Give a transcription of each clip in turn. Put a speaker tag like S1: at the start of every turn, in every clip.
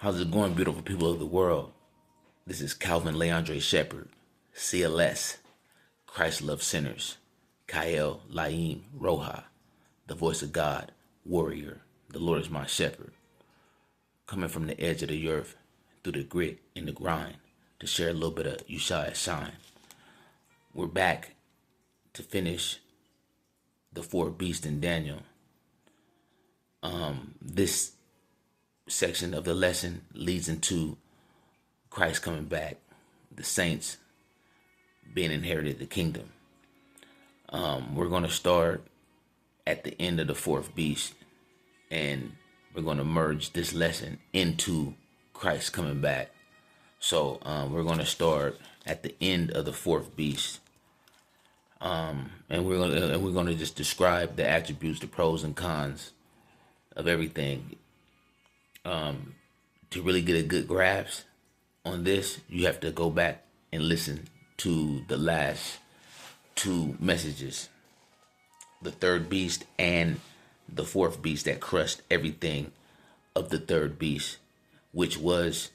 S1: How's it going, beautiful people of the world? This is Calvin Leandre Shepherd, CLS, Christ Love Sinners, Kael Laim Roha, the voice of God, warrior, the Lord is my shepherd, coming from the edge of the earth through the grit and the grind to share a little bit of Yeshua Shine. We're back to finish the four beasts in Daniel. This section of the lesson leads into Christ coming back, the saints being inherited the kingdom. We're going to start at the end of the fourth beast, and we're going to merge this lesson into Christ coming back. So we're going to start at the end of the fourth beast, and we're going to just describe the attributes, the pros and cons of everything. To really get a good grasp on this, you have to go back and listen to the last two messages, the third beast and the fourth beast that crushed everything of the third beast, which was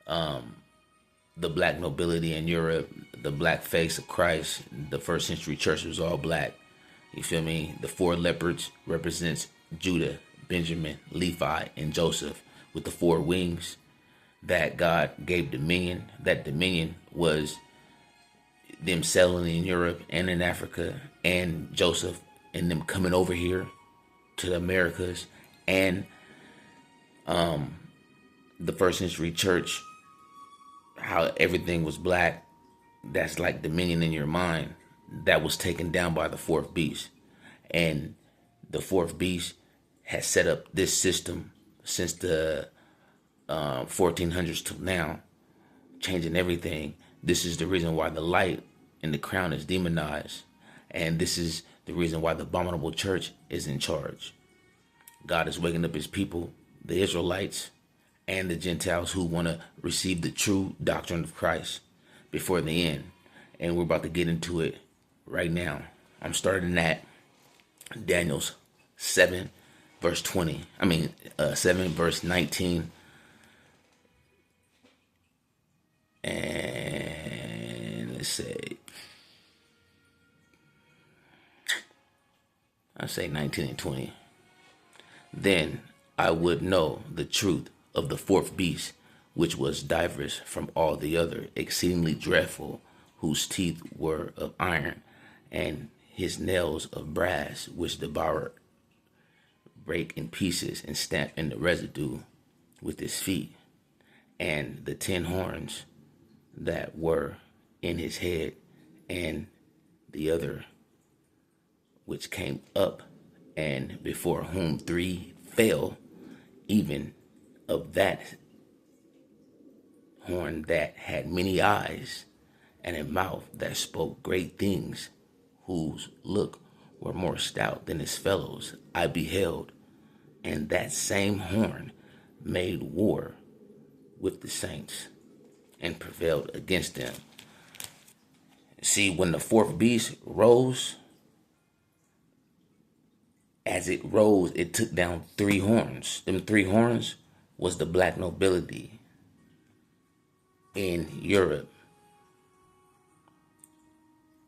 S1: the black nobility in Europe, the black face of Christ. The first century church was all black. You feel me? The four leopards represents Judah, Benjamin, Levi, and Joseph, with the four wings that God gave dominion. That dominion was them settling in Europe and in Africa, and Joseph and them coming over here to the Americas, and the first century church, how everything was black. That's like dominion in your mind. That was taken down by the fourth beast. And the fourth beast has set up this system since the 1400s till now, changing everything. This is the reason why the light in the crown is demonized. And this is the reason why the abominable church is in charge. God is waking up his people, the Israelites, and the Gentiles who want to receive the true doctrine of Christ before the end. And we're about to get into it right now. I'm starting at Daniel's 7 verse 20. 7 verse 19. And let's say, I say 19 and 20. Then I would know the truth of the fourth beast, which was diverse from all the other, exceedingly dreadful, whose teeth were of iron, and his nails of brass, which devoured, break in pieces, and stamp in the residue with his feet, and the 10 horns that were in his head, and the other which came up, and before whom 3 fell, even of that horn that had many eyes, and a mouth that spoke great things, whose look were more stout than his fellows, I beheld, and that same horn made war with the saints and prevailed against them. See, when the fourth beast rose, as it rose, it took down 3 horns. Them 3 horns was the black nobility in Europe,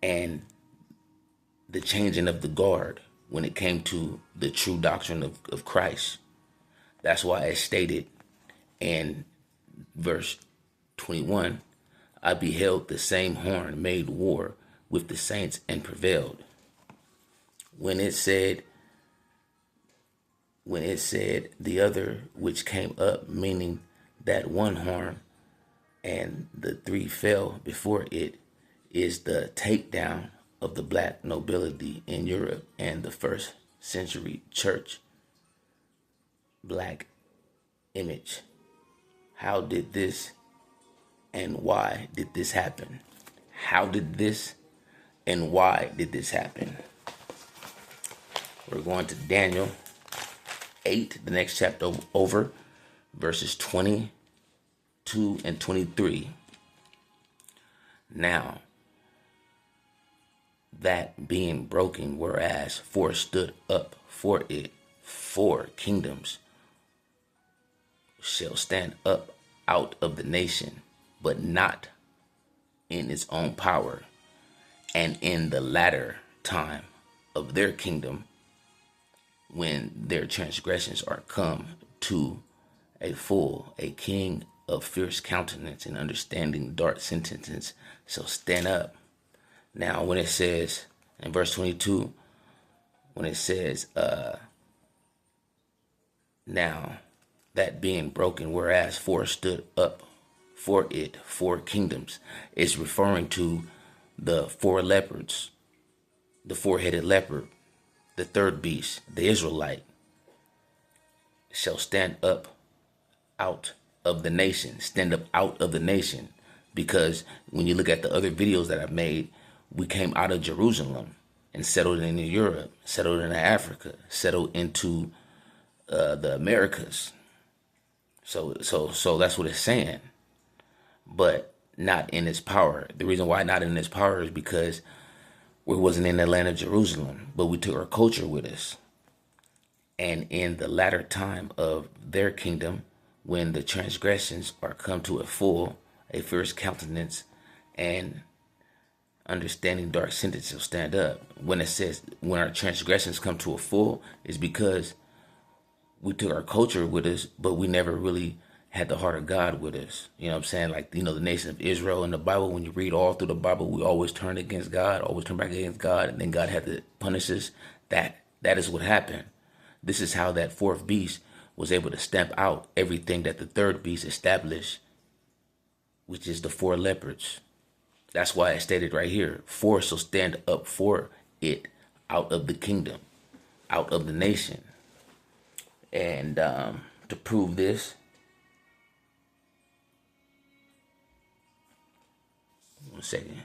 S1: and the changing of the guard when it came to the true doctrine of Christ. That's why it stated in verse 21, I beheld the same horn made war with the saints and prevailed. When it said the other which came up, meaning that one horn and the 3 fell before it, is the takedown of the black nobility in Europe and the first century church black image. How did this and why did this happen? How did this and why did this happen? We're going to Daniel 8, the next chapter over, verses 22 and 23. Now, that being broken, whereas 4 stood up for it, 4 kingdoms, shall stand up out of the nation, but not in its own power. And in the latter time of their kingdom, when their transgressions are come to a full, a king of fierce countenance and understanding dark sentences shall stand up. Now, when it says in verse 22, when it says, now that being broken, whereas four stood up for it, four kingdoms, is referring to the four leopards, the four-headed leopard, the third beast, the Israelite, shall stand up out of the nation, stand up out of the nation. Because when you look at the other videos that I've made, we came out of Jerusalem and settled into Europe, settled into Africa, settled into the Americas. So that's what it's saying, but not in its power. The reason why not in its power is because we wasn't in the land of Jerusalem, but we took our culture with us. And in the latter time of their kingdom, when the transgressions are come to a full, a fierce countenance, and understanding dark sentence will stand up. When it says when our transgressions come to a full, is because we took our culture with us, but we never really had the heart of God with us. You know what I'm saying? Like, you know, the nation of Israel in the Bible, when you read all through the Bible, we always turned against God, always turned back against God, and then God had to punish us. That is what happened. This is how that fourth beast was able to stamp out everything that the third beast established, which is the four leopards. That's why it stated right here, four shall stand up for it out of the kingdom, out of the nation. And to prove this, one second.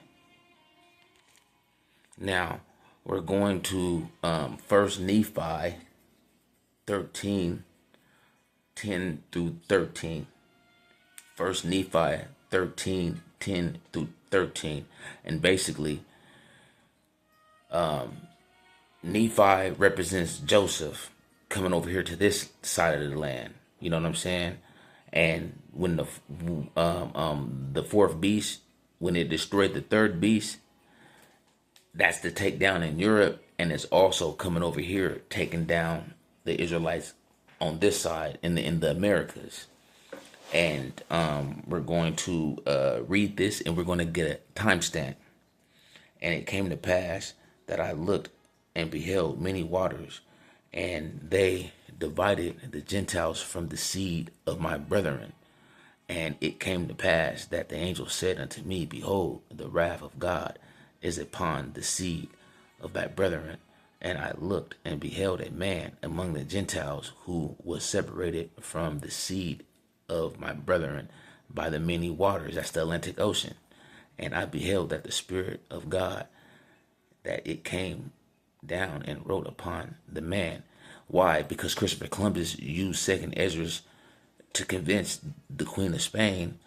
S1: Now we're going to First Nephi 13, 10 through 13. First Nephi 13, 10 through 13. And basically, Nephi represents Joseph coming over here to this side of the land. You know what I'm saying? And when the fourth beast, when it destroyed the third beast, that's the takedown in Europe, and it's also coming over here, taking down the Israelites on this side in the Americas. And we're going to read this, and we're going to get a timestamp. And it came to pass that I looked and beheld many waters, and they divided the Gentiles from the seed of my brethren. And it came to pass that the angel said unto me, behold, the wrath of God is upon the seed of thy brethren. And I looked and beheld a man among the Gentiles who was separated from the seed of my brethren by the many waters. That's the Atlantic Ocean. And I beheld that the Spirit of God, that it came down and wrote upon the man. Why? Because Christopher Columbus used Second Esdras to convince the Queen of Spain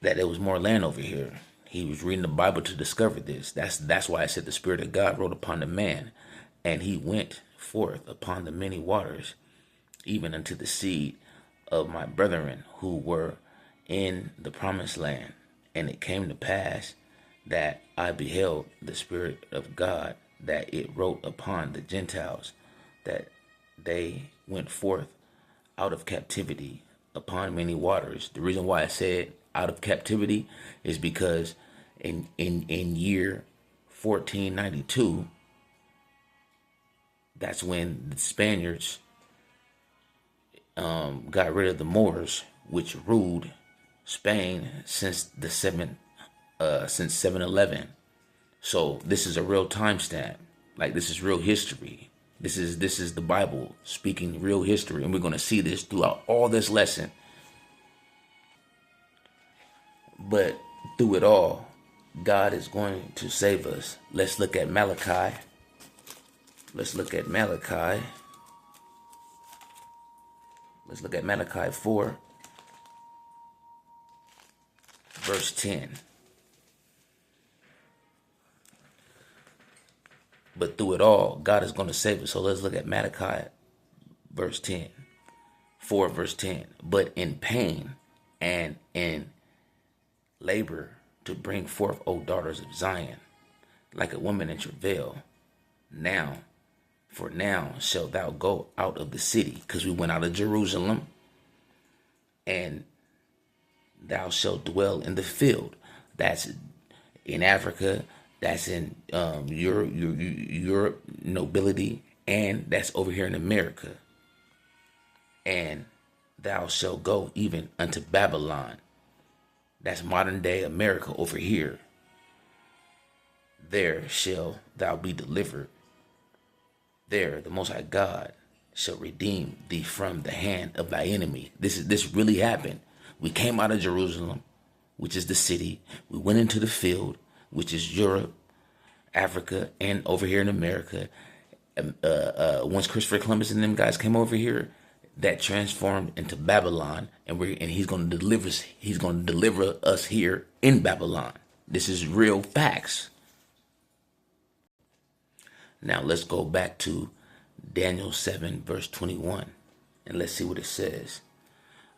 S1: that there was more land over here. He was reading the Bible to discover this. That's why I said the Spirit of God wrote upon the man, and he went forth upon the many waters, even unto the seed of my brethren who were in the promised land. And it came to pass that I beheld the Spirit of God, that it wrote upon the Gentiles, that they went forth out of captivity upon many waters. The reason why I said out of captivity is because in year 1492, that's when the Spaniards got rid of the Moors, which ruled Spain since 711. So this is a real timestamp. Like, this is real history. This is the Bible speaking real history, and we're going to see this throughout all this lesson. But through it all, God is going to save us. Let's look at Malachi. Let's look at Malachi. Let's look at Malachi 4, verse 10. But through it all, God is going to save us. So let's look at Malachi, verse 10. 4 verse 10. But in pain and in labor to bring forth, O daughters of Zion, like a woman in travail. Now, for now shalt thou go out of the city, because we went out of Jerusalem, and thou shalt dwell in the field. That's in Africa, that's in Europe nobility, and that's over here in America. And thou shalt go even unto Babylon. That's modern day America over here. There shall thou be delivered. There the Most High God shall redeem thee from the hand of thy enemy. This really happened. We came out of Jerusalem, which is the city. We went into the field, which is Europe, Africa, and over here in America. Once Christopher Columbus and them guys came over here, that transformed into Babylon, and he's going to deliver us. He's going to deliver us here in Babylon. This is real facts. Now let's go back to Daniel 7 verse 21, and let's see what it says.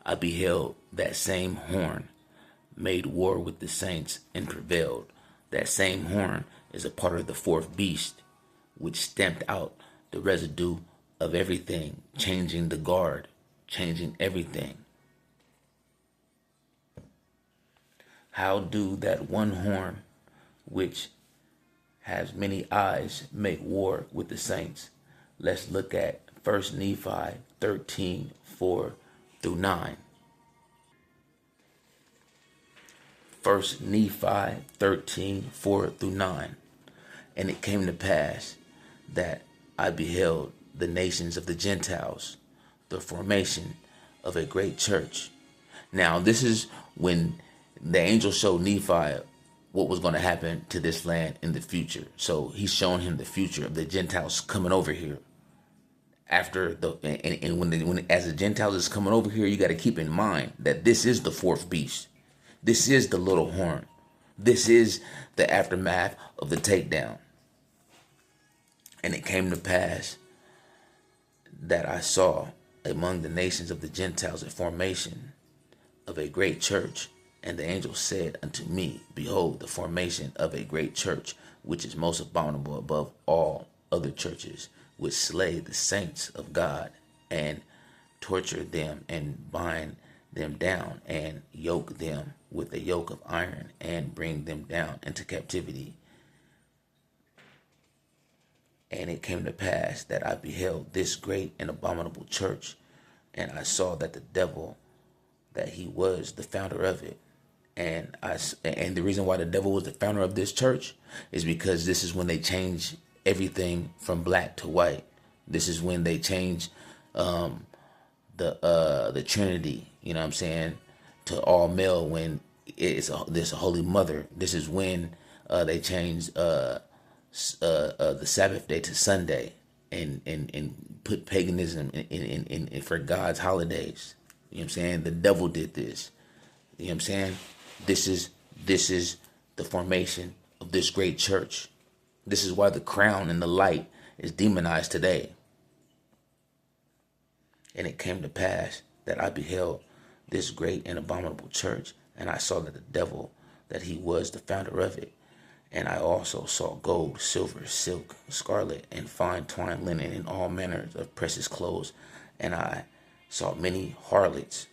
S1: I beheld that same horn made war with the saints and prevailed. That same horn is a part of the fourth beast, which stamped out the residue of everything, changing the guard, changing everything. How do that one horn, which has many eyes, make war with the saints? Let's look at 1 Nephi 13, 4 through 9. 1 Nephi 13, 4 through 9. And it came to pass that I beheld the nations of the Gentiles, the formation of a great church. Now, this is when the angel showed Nephi what was going to happen to this land in the future. So he's showing him the future of the Gentiles coming over here. After the when as the Gentiles is coming over here, you got to keep in mind that this is the fourth beast. This is the little horn. This is the aftermath of the takedown. And it came to pass that I saw among the nations of the Gentiles a formation of a great church. And the angel said unto me, behold, the formation of a great church, which is most abominable above all other churches, which slay the saints of God, and torture them, and bind them down, and yoke them with a yoke of iron, and bring them down into captivity. And it came to pass that I beheld this great and abominable church, and I saw that the devil, that he was the founder of it. And the reason why the devil was the founder of this church is because this is when they change everything from black to white. This is when they change the Trinity, you know what I'm saying, to all male, when there's a holy mother. This is when they change the Sabbath day to Sunday, and put paganism in for God's holidays. You know what I'm saying? The devil did this. You know what I'm saying? This is the formation of this great church. This is why the crown and the light is demonized today. And it came to pass that I beheld this great and abominable church, and I saw that the devil, that he was the founder of it. And I also saw gold, silver, silk, scarlet, and fine twined linen, and all manner of precious clothes. And I saw many harlots.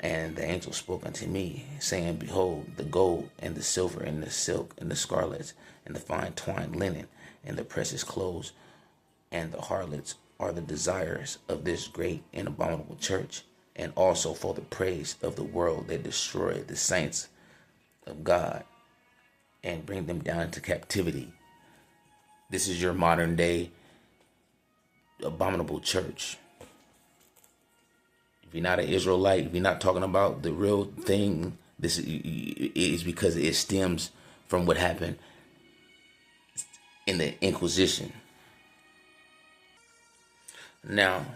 S1: And the angel spoke unto me, saying, behold, the gold and the silver and the silk and the scarlets and the fine twined linen and the precious clothes and the harlots are the desires of this great and abominable church, and also for the praise of the world they destroy the saints of God and bring them down into captivity. This is your modern day abominable church. If you're not an Israelite, if you're not talking about the real thing, this is because it stems from what happened in the Inquisition. Now,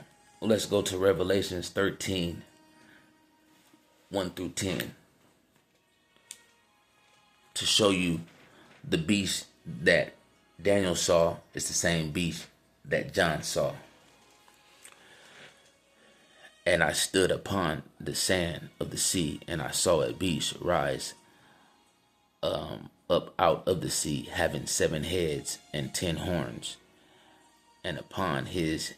S1: let's go to Revelations 13, 1 through 10, to show you the beast that Daniel saw is the same beast that John saw. And I stood upon the sand of the sea, and I saw a beast rise up out of the sea, having 7 heads and 10 horns, and upon his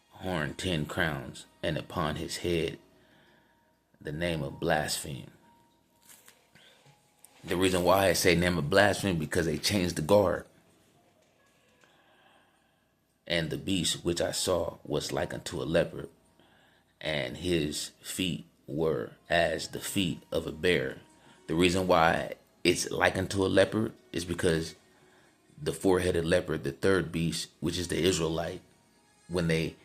S1: horn 10 crowns, and upon his head the name of blasphemy. The reason why I say name of blasphemy, because they changed the guard. And the beast which I saw was like unto a leopard, and his feet were as the feet of a bear. The reason why it's like unto a leopard is because the 4-headed leopard, the third beast, which is the Israelite, when they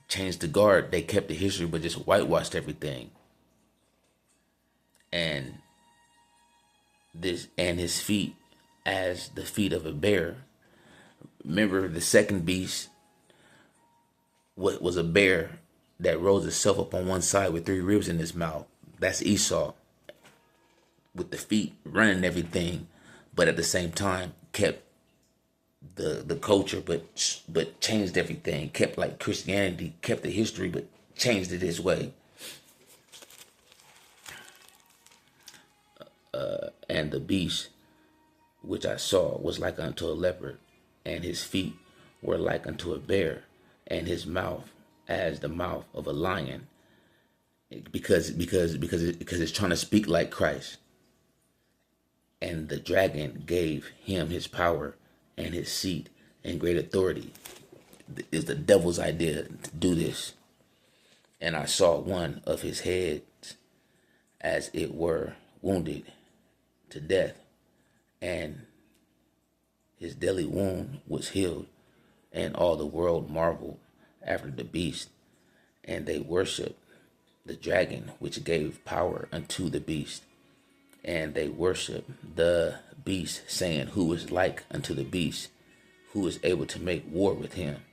S1: changed the guard, they kept the history but just whitewashed everything. And his feet as the feet of a bear. Remember, the second beast was a bear that rose itself up on one side with 3 ribs in his mouth. That's Esau, with the feet running everything, but at the same time kept the culture, but changed everything. Kept like Christianity, kept the history, but changed it his way. And the beast which I saw was like unto a leopard, and his feet were like unto a bear, and his mouth as the mouth of a lion, because it's trying to speak like Christ. And the dragon gave him his power and his seat and great authority. It's the devil's idea to do this. And I saw one of his heads as it were wounded to death, and his deadly wound was healed, and all the world marveled after the beast, and they worshiped the dragon which gave power unto the beast, and they worshiped the beast, saying, Who is like unto the beast? Who is able to make war with him?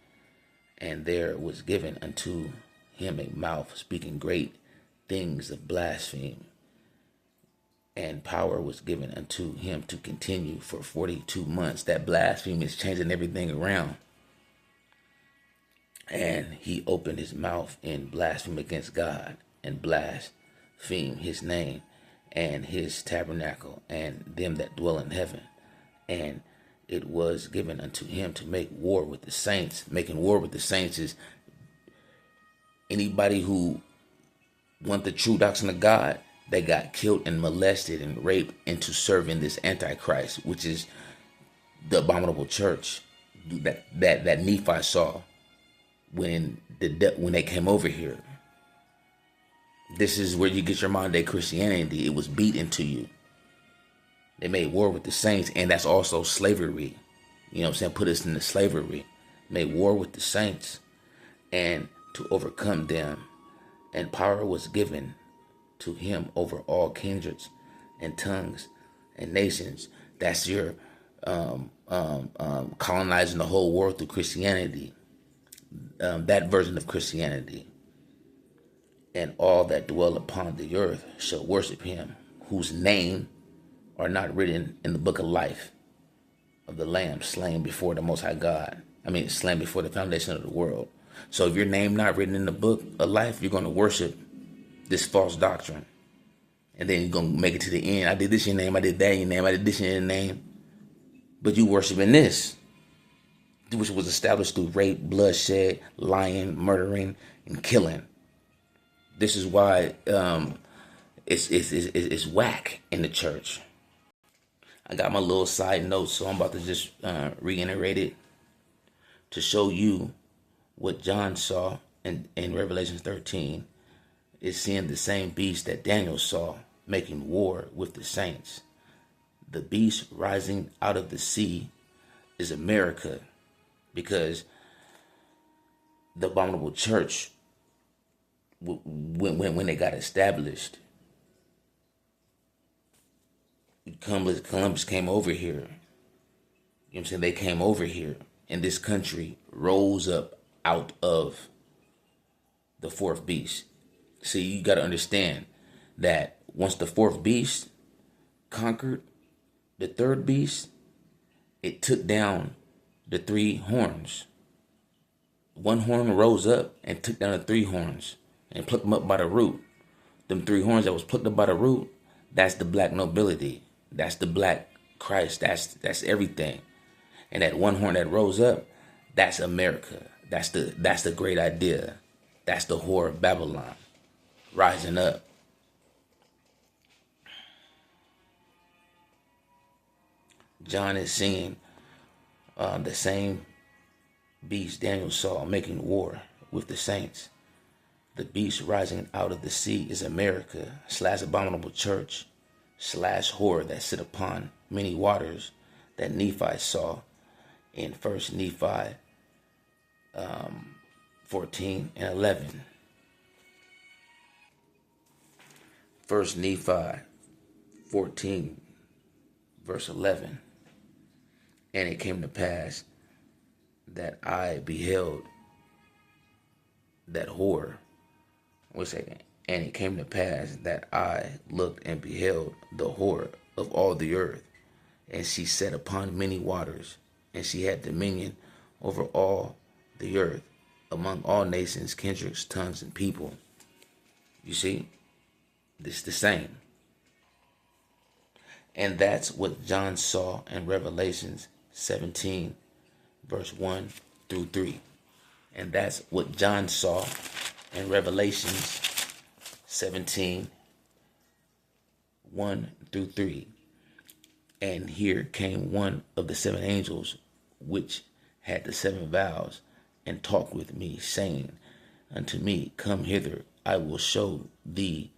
S1: And there was given unto him a mouth speaking great things of blasphemy, and power was given unto him to continue for 42 months. That blasphemy is changing everything around. And he opened his mouth in blasphemy against God, and blasphemed his name and his tabernacle and them that dwell in heaven. And it was given unto him to make war with the saints. Making war with the saints is anybody who want the true doctrine of God. They got killed and molested and raped into serving this Antichrist, which is the abominable church that Nephi saw when they came over here. This is where you get your modern day Christianity. It was beat into you. They made war with the saints, and that's also slavery. You know what I'm saying? Put us into slavery. Made war with the saints, and to overcome them. And power was given to him over all kindreds and tongues and nations. That's your colonizing the whole world through Christianity. That version of Christianity. And all that dwell upon the earth shall worship him, whose name are not written in the book of life of the Lamb slain before the Most High God. Slain before the foundation of the world. So if your name not written in the book of life, you're going to worship this false doctrine. And then you're going to make it to the end. I did this in your name. I did that in your name. I did this in your name. But you worshiping this, which was established through rape, bloodshed, lying, murdering, and killing. This is why it's whack in the church. I got my little side notes, so I'm about to just reiterate it to show you what John saw in Revelation 13 is seeing the same beast that Daniel saw making war with the saints. The beast rising out of the sea is America, because the abominable church, when they got established, Columbus came over here. You know what I'm saying? They came over here, and this country rose up out of the fourth beast. See, you got to understand that once the fourth beast conquered the third beast, it took down the 3 horns. One horn rose up and took down the 3 horns. and plucked them up by the root. Them three horns that was plucked up by the root, that's the black nobility. That's the black Christ. That's everything. And that one horn that rose up, that's America. That's the great idea. That's the whore of Babylon rising up. John is seeing the same beast Daniel saw making war with the saints. The beast rising out of the sea is America / abominable church / whore that sit upon many waters that Nephi saw in 1 Nephi 14 and 11. 1 Nephi 14 verse 11. And it came to pass that I beheld that whore. Wait a second. And it came to pass that I looked and beheld the whore of all the earth, and she sat upon many waters, and she had dominion over all the earth, among all nations, kindreds, tongues, and people. You see, this is the same. And that's what John saw in Revelations 17, verse 1 through 3. And that's what John saw in Revelations 17, 1 through 3. And here came one of the seven angels, which had the seven vials, and talked with me, saying unto me, Come hither, I will show thee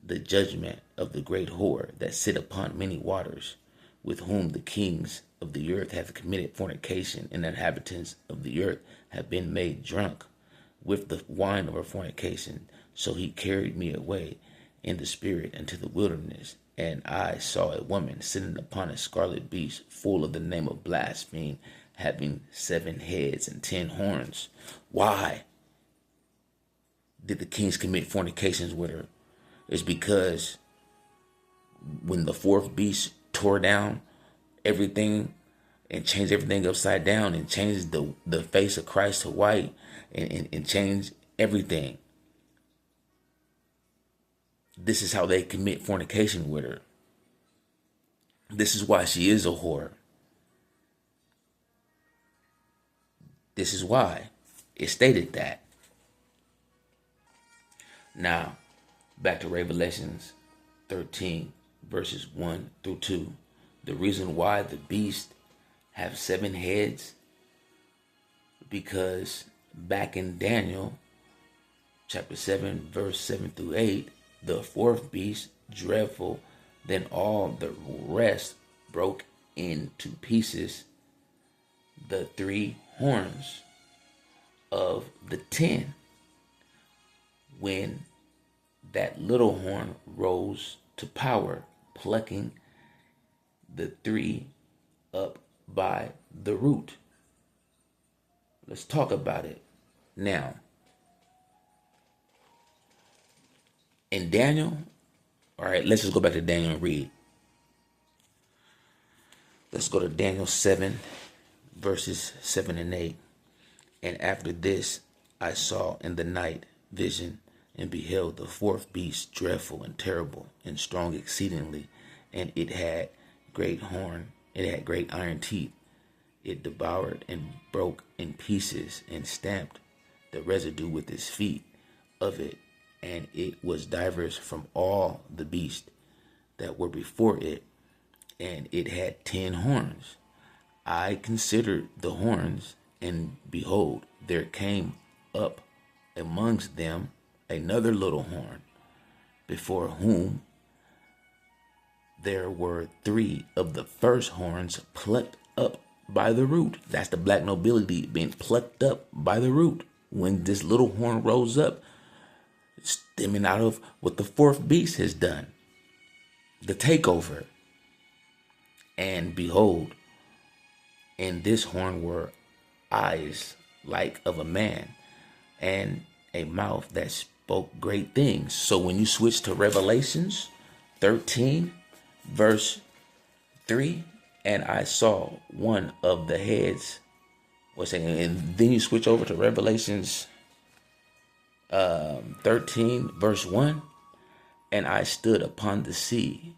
S1: the judgment of the great whore that sit upon many waters, with whom the kings of the earth have committed fornication, and the inhabitants of the earth have been made drunk with the wine of her fornication. So he carried me away in the spirit into the wilderness, and I saw a woman sitting upon a scarlet beast, full of the name of blasphemy, having 7 heads and 10 horns. Why did the kings commit fornications with her? It's because when the fourth beast tore down everything and changed everything upside down and changed the face of Christ to white and changed everything, this is how they commit fornication with her. This is why she is a whore. This is why it stated that. Now, back to Revelations 13, verses 1 through 2. The reason why the beast have 7 heads, because back in Daniel chapter 7, verse 7 through 8, the fourth beast, dreadful than all the rest, broke into pieces the 3 horns of the 10, when that little horn rose to power, plucking the 3 up by the root. Let's talk about it now. In Daniel, all right, let's just go back to Daniel and read. Let's go to Daniel 7, verses 7 and 8. And after this, I saw in the night vision, and beheld the fourth beast, dreadful and terrible and strong exceedingly, and it had great iron teeth. It devoured and broke in pieces and stamped the residue with its feet of it, and it was diverse from all the beasts that were before it, and it had 10 horns. I considered the horns, and behold, there came up amongst them another little horn, before whom there were 3 of the first horns plucked up by the root. That's the black nobility being plucked up by the root. When this little horn rose up, stemming out of what the fourth beast has done, the takeover. And behold, in this horn were eyes like of a man, and a mouth that spoke great things. So when you switch to Revelations 13, verse 3, and I saw one of the heads, and then you switch over to Revelations 13 verse 1. And I stood upon the sea,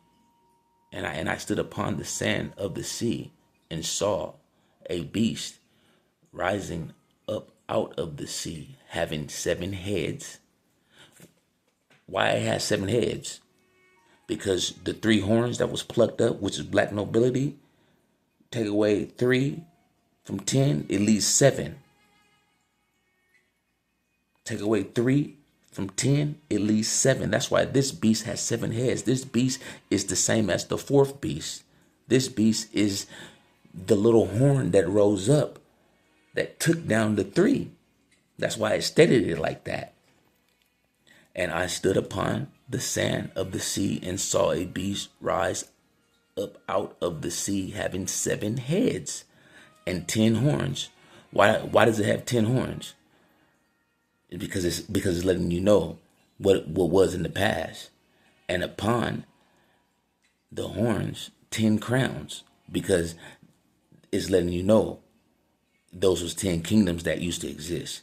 S1: and I stood upon the sand of the sea, and saw a beast rising up out of the sea, having 7 heads. Why it has 7 heads? Because the 3 horns that was plucked up, which is black nobility, take away 3 from 10, it leaves 7. Take away 3 from 10, it leaves 7. That's why this beast has 7 heads. This beast is the same as the 4th beast. This beast is the little horn that rose up, that took down the 3. That's why it stated it like that. And I stood upon the sand of the sea and saw a beast rise up out of the sea, having 7 heads and 10 horns. Why does it have 10 horns? Because it's letting you know what was in the past. And upon the horns, 10 crowns, because it's letting you know those was 10 kingdoms that used to exist.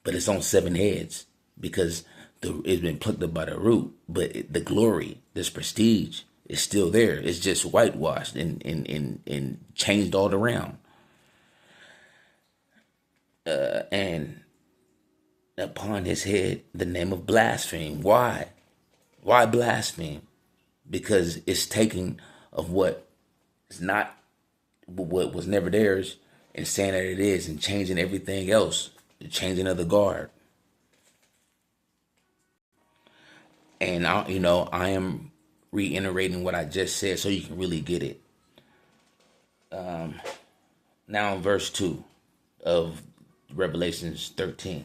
S1: But it's on 7 heads because it's been plucked up by the root. But the glory, this prestige, is still there. It's just whitewashed and changed all around. And upon his head the name of blaspheme. Why? Why blaspheme? Because it's taking of what is not, what was never theirs, and saying that it is, and changing everything else, the changing of the guard. And I am reiterating what I just said so you can really get it. Now in verse 2 of Revelations 13.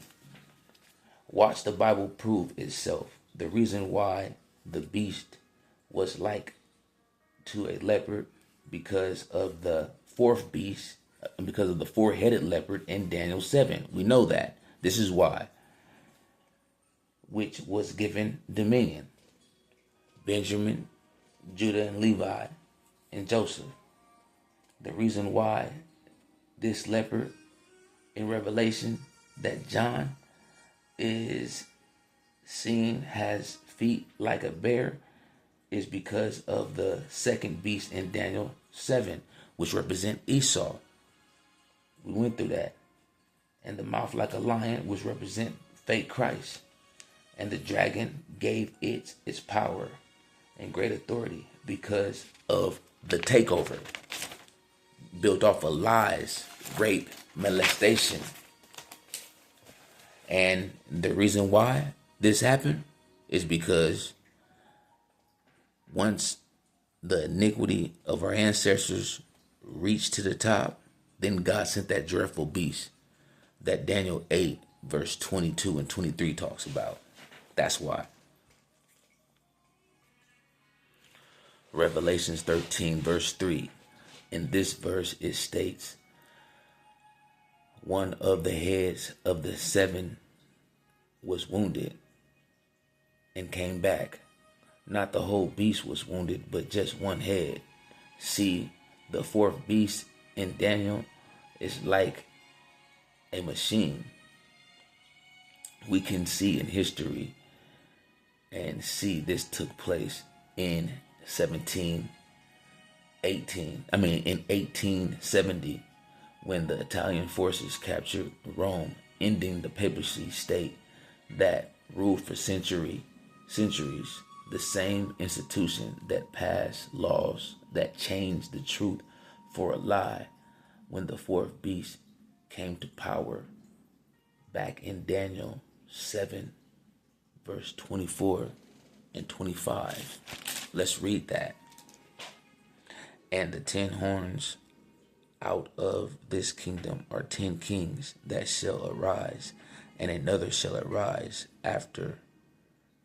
S1: Watch the Bible prove itself. The reason why the beast was like to a leopard, because of the 4th beast, because of the 4-headed leopard in Daniel 7. We know that. This is why. Which was given dominion. Benjamin, Judah, and Levi, and Joseph. The reason why this leopard in Revelation that John is seen has feet like a bear is because of the 2nd beast in Daniel 7, which represent Esau. We went through that. And the mouth like a lion, which represent fake Christ. And the dragon gave it its power and great authority because of the takeover, built off of lies, rape, molestation. And the reason why this happened is because once the iniquity of our ancestors reached to the top, then God sent that dreadful beast that Daniel 8 verse 22 and 23 talks about. That's why. Revelations 13 verse 3. In this verse it states, one of the heads of the 7 was wounded and came back. Not the whole beast was wounded, but just one head. See, the 4th beast in Daniel is like a machine. We can see in history and see this took place in 1870, when the Italian forces captured Rome, ending the papacy state that ruled for centuries. The same institution that passed laws that changed the truth for a lie when the 4th beast came to power back in Daniel 7 verse 24 and 25. Let's read that. And the 10 horns out of this kingdom are 10 kings that shall arise, and another shall arise after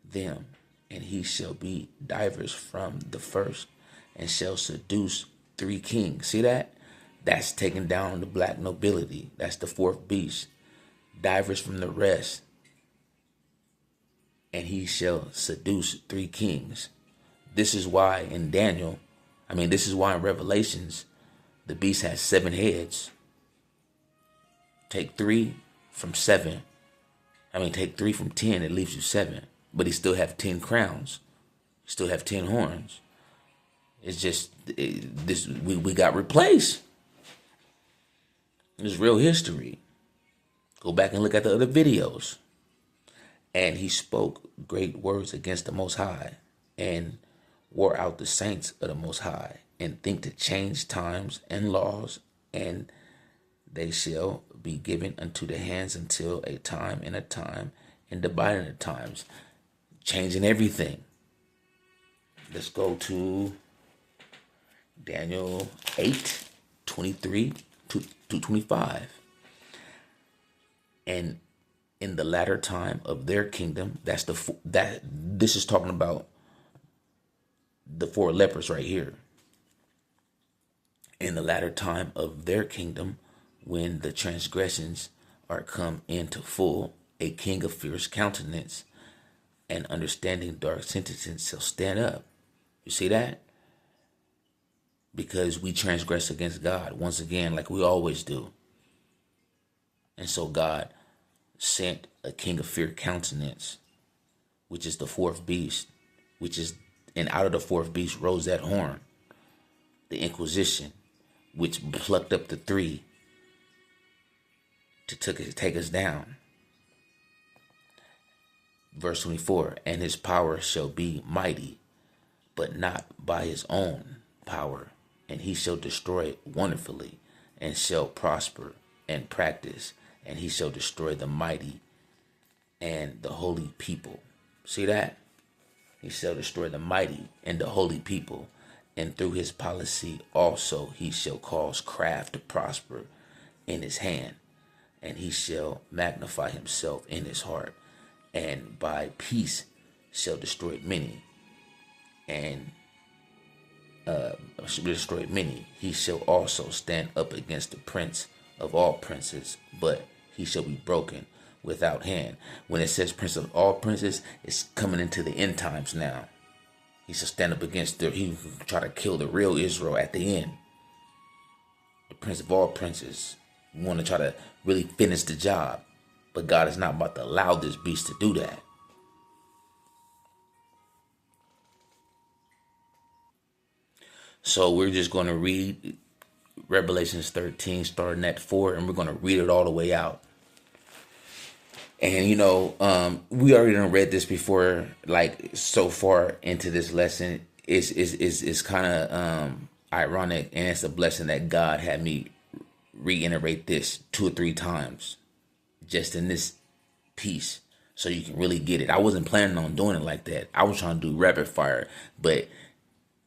S1: them, and he shall be diverse from the first, and shall seduce 3 kings. See that? That's taking down the black nobility. That's the 4th beast. Diverse from the rest, and he shall seduce 3 kings. This is why in this is why in Revelations, the beast has 7 heads. Take 3 from 7, I mean, take 3 from 10, it leaves you 7. But he still have 10 crowns. He still have 10 horns. It's just we got replaced. It's real history. Go back and look at the other videos. And he spoke great words against the Most High, and wore out the saints of the Most High, and think to change times and laws, and they shall be given unto the hands until a time, and dividing the times, changing everything. Let's go to Daniel 8:23 to 25. And in the latter time of their kingdom, this is talking about the 4 lepers right here. In the latter time of their kingdom, when the transgressions are come into full, a king of fierce countenance and understanding dark sentences shall stand up. You see that? Because we transgress against God once again, like we always do. And so God sent a king of fierce countenance, which is the 4th beast, and out of the 4th beast rose that horn, the Inquisition, which plucked up the 3 to take us down. Verse 24, and his power shall be mighty, but not by his own power, and he shall destroy wonderfully, and shall prosper and practice, and he shall destroy the mighty and the holy people. See that? He shall destroy the mighty and the holy people, and through his policy also he shall cause craft to prosper in his hand, and he shall magnify himself in his heart, and by peace shall destroy many, and shall destroy many. He shall also stand up against the prince of all princes, but he shall be broken without hand. When it says prince of all princes, it's coming into the end times now. He shall stand up against he will try to kill the real Israel at the end. The prince of all princes want to try to really finish the job, but God is not about to allow this beast to do that. So we're just going to read Revelations 13, starting at 4, and we're going to read it all the way out. And, we already done read this before, like so far into this lesson. It's kind of ironic, and it's a blessing that God had me reiterate this 2 or 3 times just in this piece so you can really get it. I wasn't planning on doing it like that. I was trying to do rapid fire, but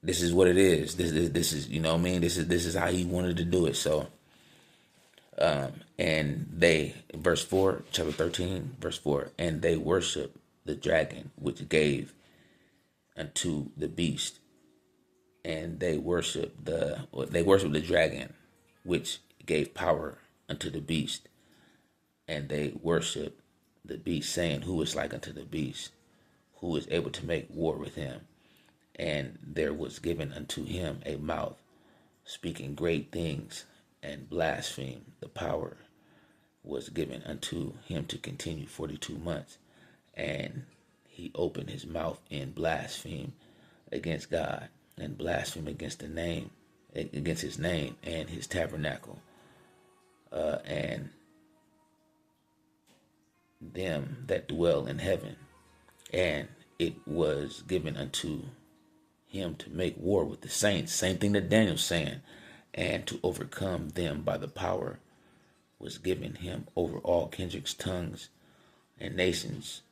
S1: this is what it is. This is, you know what I mean? This is how he wanted to do it. So, and they, verse 4, chapter 13, verse 4, and they worship the dragon, which gave unto the beast. And they worship the dragon, which gave power unto the beast. And they worship the beast, saying, who is like unto the beast, who is able to make war with him? And there was given unto him a mouth, speaking great things, and blaspheme. The power was given unto him to continue 42 months. And he opened his mouth in blaspheme against God, and blaspheme against his name and his tabernacle, and them that dwell in heaven. And it was given unto him to make war with the saints. Same thing that Daniel's saying. And to overcome them by the power was given him over all kindreds, tongues, and nations.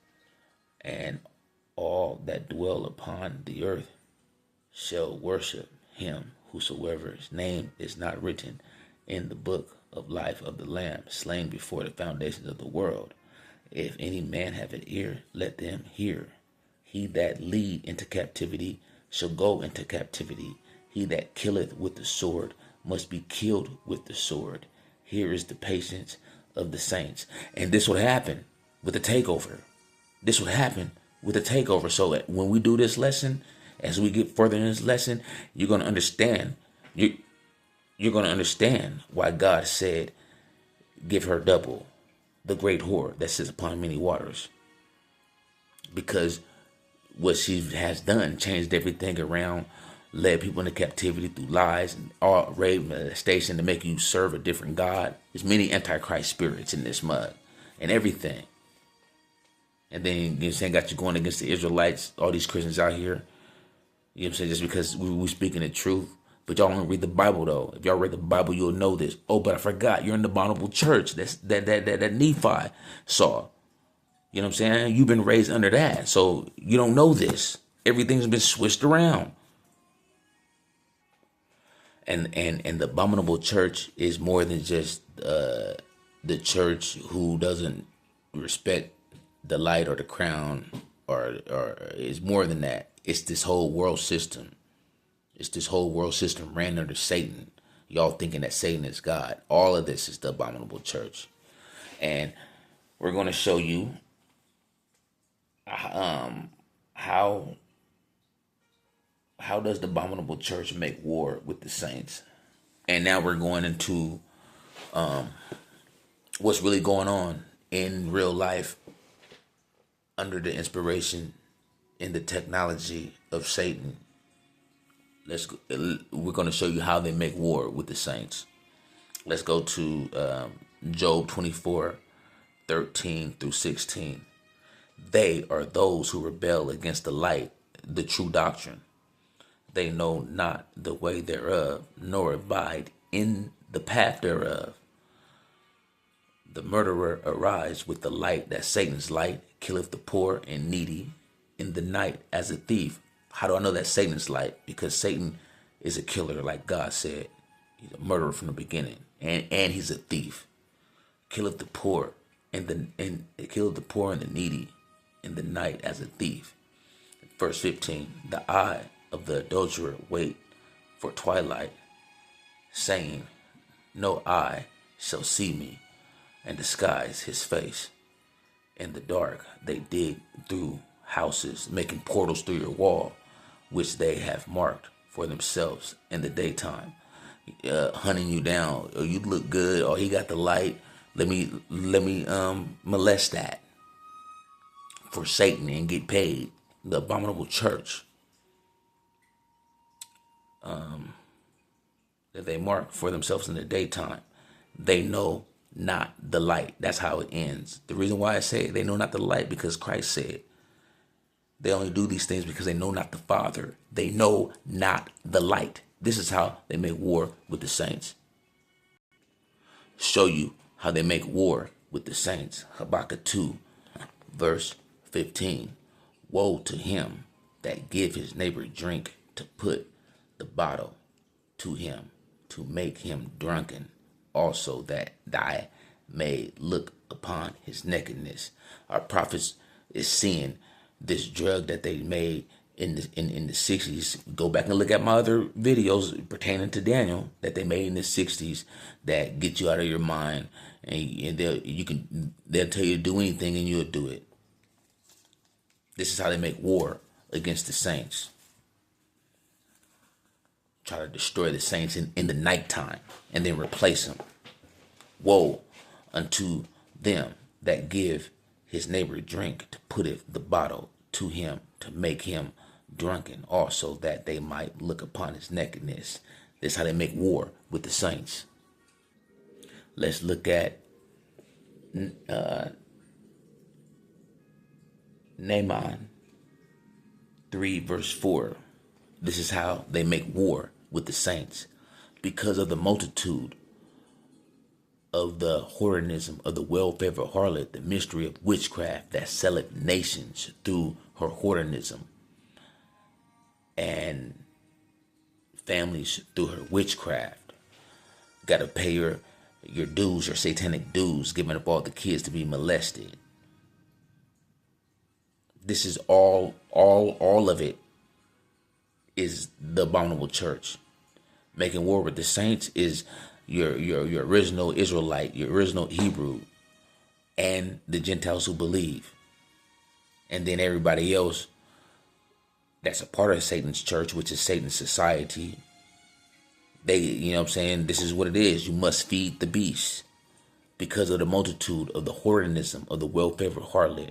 S1: And all that dwell upon the earth shall worship him, whosoever's name is not written in the book of life of the Lamb, slain before the foundations of the world. If any man have an ear, let them hear. He that lead into captivity shall go into captivity. He that killeth with the sword must be killed with the sword. Here is the patience of the saints. And this would happen with the takeover. This would happen with the takeover. So when we do this lesson, as we get further in this lesson, you're going to understand. You're going to understand why God said, give her double. the great whore that sits upon many waters. Because what she has done changed everything around, led people into captivity through lies and all rape, molestation to make you serve a different God. There's many antichrist spirits in this mud and everything. And then, you know what I'm saying, got you going against the Israelites, all these Christians out here. You know what I'm saying? Just because we speaking the truth. But y'all don't read the Bible, though. If y'all read the Bible, you'll know this. Oh, but I forgot. You're in the abominable church that Nephi saw. You know what I'm saying? You've been raised under that. So you don't know this. Everything's been switched around. And the abominable church is more than just the church who doesn't respect the light or the crown, or is more than that. It's this whole world system. It's this whole world system ran under Satan. Y'all thinking that Satan is God. All of this is the abominable church. And we're going to show you how does the abominable church make war with the saints. And now we're going into what's really going on in real life under the inspiration in the technology of Satan. We're going to show you how they make war with the saints. Let's go to Job 24:13 through 16. They are those who rebel against the light, the true doctrine. They know not the way thereof, nor abide in the path thereof. The murderer arise with the light, that Satan's light, killeth the poor and needy in the night as a thief. How do I know that's Satan's light? Because Satan is a killer, like God said. He's a murderer from the beginning, and he's a thief. Killeth the poor and killeth the poor and the needy in the night as a thief. Verse 15, the eye of the adulterer wait for twilight, saying, no eye shall see me, and disguise his face. In the dark they dig through houses, making portals through your wall, which they have marked for themselves in the daytime, hunting you down. Oh, you look good. Oh, he got the light. Let me molest that for Satan and get paid. The abominable church that they mark for themselves in the daytime. They know not the light. That's how it ends. The reason why I say they know not the light, because Christ said they only do these things because they know not the Father. They know not the light. This is how they make war with the saints. Show you how they make war with the saints. Habakkuk 2, verse 15. Woe to him that give his neighbor drink, to put the bottle to him, to make him drunken, also that I may look upon his nakedness. Our prophets is seeing this drug that they made in the 60s. Go back and look at my other videos pertaining to Daniel that they made in the 60s that get you out of your mind, and they'll tell you to do anything and you'll do it. This is how they make war against the saints. Try to destroy the saints in the nighttime and then replace them. Woe unto them that give his neighbor drink, to putteth the bottle to him, to make him drunken, also that they might look upon his nakedness. This is how they make war with the saints. Let's look at Nahum 3 verse 4. This is how they make war with the saints. Because of the multitude of the whoreism of the well-favored harlot, the mystery of witchcraft that selleth nations through her whoreism, and families through her witchcraft. Got to pay your dues, your satanic dues, giving up all the kids to be molested. This is all of it is the abominable church. Making war with the saints is your original Israelite, your original Hebrew, and the Gentiles who believe. And then everybody else that's a part of Satan's church, which is Satan's society. They, you know what I'm saying? This is what it is. You must feed the beast. because of the multitude of the whoredonism of the well-favored harlot,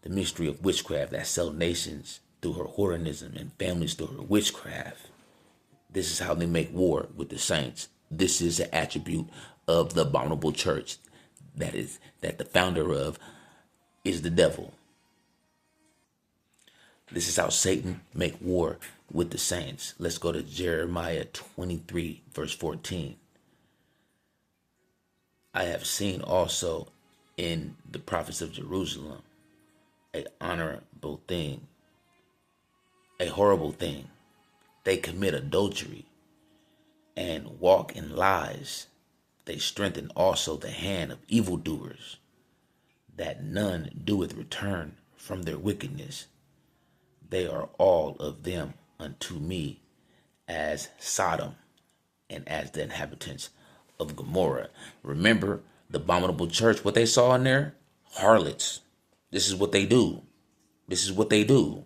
S1: the mystery of witchcraft that sell nations through her whoredonism and families through her witchcraft. This is how they make war with the saints. This is an attribute of the abominable church that the founder of is the devil. This is how Satan make war with the saints. Let's go to Jeremiah 23, verse 14. I have seen also in the prophets of Jerusalem a honorable thing, a horrible thing. They commit adultery and walk in lies. They strengthen also the hand of evildoers, that none doeth return from their wickedness. They are all of them unto me as Sodom and as the inhabitants of Gomorrah. Remember the abominable church, what they saw in there? Harlots. This is what they do. This is what they do.